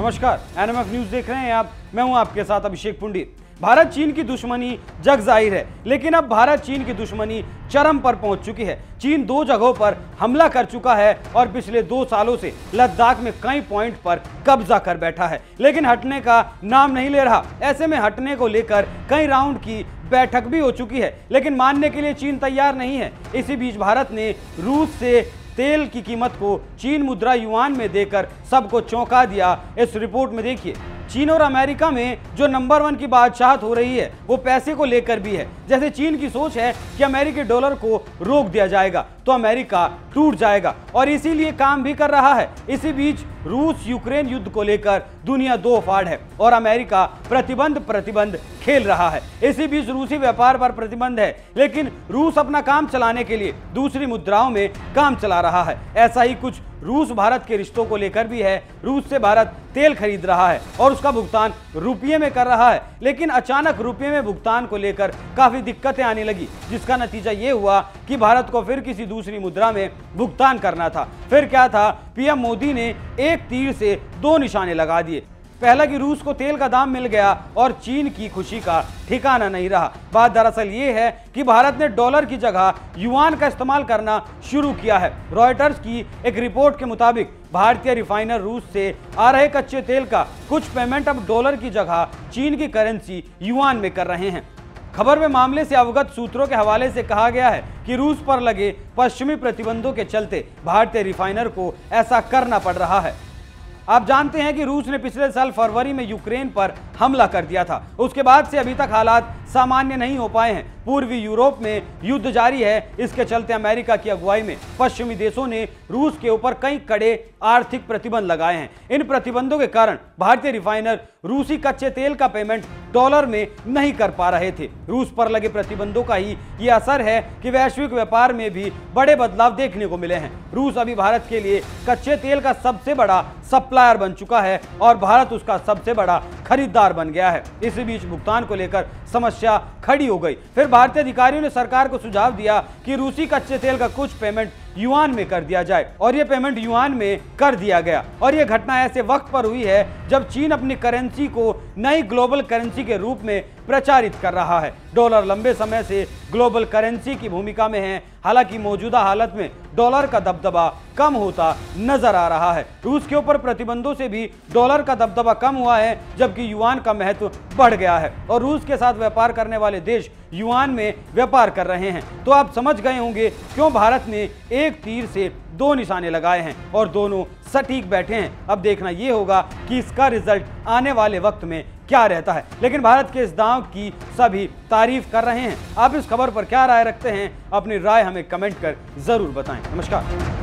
नमस्कार, NMF news देख रहे हैं आप। मैं हूं आपके साथ अभिषेक पुंडी। भारत चीन की दुश्मनी जग जाहिर है, लेकिन अब भारत चीन की दुश्मनी चरम पर पहुंच चुकी है। चीन 2 जगहों पर हमला कर चुका है और पिछले 2 सालों से लद्दाख में कई पॉइंट पर कब्जा कर बैठा है, लेकिन हटने का नाम नहीं ले रहा। ऐसे में हटने को लेकर कई राउंड की बैठक भी हो चुकी है, लेकिन मानने के लिए चीन तैयार नहीं है। इसी बीच भारत ने रूस से तेल की कीमत को चीन मुद्रा युआन में देकर सबको चौंका दिया। इस रिपोर्ट में देखिए, चीन और अमेरिका में जो नंबर 1 की बादशाहत हो रही है वो पैसे को लेकर भी है। जैसे चीन की सोच है कि अमेरिकी डॉलर को रोक दिया जाएगा तो अमेरिका टूट जाएगा, और इसीलिए काम भी कर रहा है। इसी बीच रूस यूक्रेन युद्ध को लेकर दुनिया दो फाड़ है और अमेरिका प्रतिबंध खेल रहा है। इसी बीच रूसी व्यापार पर प्रतिबंध है, लेकिन रूस अपना काम चलाने के लिए दूसरी मुद्राओं में काम चला रहा है। ऐसा ही कुछ रूस भारत के रिश्तों को लेकर भी है। रूस से भारत तेल खरीद रहा है और उसका भुगतान रुपये में कर रहा है, लेकिन अचानक रुपये में भुगतान को लेकर काफी दिक्कतें आने लगी, जिसका नतीजा ये हुआ कि भारत को फिर किसी दूसरी मुद्रा में भुगतान करना था। फिर क्या था, पीएम मोदी ने एक तीर से 2 निशाने लगा दिए। पहला कि रूस को तेल का दाम मिल गया और चीन की खुशी का ठिकाना नहीं रहा। बात दरअसल ये है कि भारत ने डॉलर की जगह युआन का इस्तेमाल करना शुरू किया है। रॉयटर्स की एक रिपोर्ट के मुताबिक भारतीय रिफाइनर रूस से आ रहे कच्चे तेल का कुछ पेमेंट अब डॉलर की जगह चीन की करेंसी युआन में कर रहे हैं। खबर में मामले से अवगत सूत्रों के हवाले से कहा गया है कि रूस पर लगे पश्चिमी प्रतिबंधों के चलते भारतीय रिफाइनर को ऐसा करना पड़ रहा है। आप जानते हैं कि रूस ने पिछले साल फरवरी में यूक्रेन पर हमला कर दिया था। उसके बाद से अभी तक हालात सामान्य नहीं हो पाए हैं। पूर्वी यूरोप में युद्ध जारी है। इसके चलते अमेरिका की अगुवाई में पश्चिमी देशों ने रूस के ऊपर कई कड़े आर्थिक प्रतिबंध लगाए हैं। इन प्रतिबंधों के कारण भारतीय रिफाइनर रूसी कच्चे तेल का पेमेंट डॉलर में नहीं कर पा रहे थे। रूस पर लगे प्रतिबंधों का ही ये असर है कि वैश्विक व्यापार में भी बड़े बदलाव देखने को मिले हैं। रूस अभी भारत के लिए कच्चे तेल का सबसे बड़ा सप्लायर बन चुका है और भारत उसका सबसे बड़ा खरीदार बन गया है। इसी बीच भुगतान को लेकर समस्या खड़ी हो गई। फिर भारतीय अधिकारियों ने सरकार को सुझाव दिया कि रूसी कच्चे तेल का कुछ पेमेंट युआन में कर दिया जाए, और यह पेमेंट युआन में कर दिया गया। और यह घटना ऐसे वक्त पर हुई है जब चीन अपनी करेंसी को नई ग्लोबल करेंसी के रूप में प्रचारित कर रहा है। डॉलर लंबे समय से ग्लोबल करेंसी की भूमिका में है, हालांकि मौजूदा हालत में डॉलर का दबदबा कम होता नजर आ रहा है। रूस के ऊपर प्रतिबंधों से भी डॉलर का दबदबा कम हुआ है, जबकि युआन का महत्व बढ़ गया है और रूस के साथ व्यापार करने वाले देश युआन में व्यापार कर रहे हैं। तो आप समझ गए होंगे क्यों भारत ने एक तीर से 2 निशाने लगाए हैं और दोनों सटीक बैठे हैं। अब देखना यह होगा कि इसका रिजल्ट आने वाले वक्त में क्या रहता है, लेकिन भारत के इस दांव की सभी तारीफ कर रहे हैं। आप इस खबर पर क्या राय रखते हैं? अपनी राय हमें कमेंट कर जरूर बताएं। नमस्कार।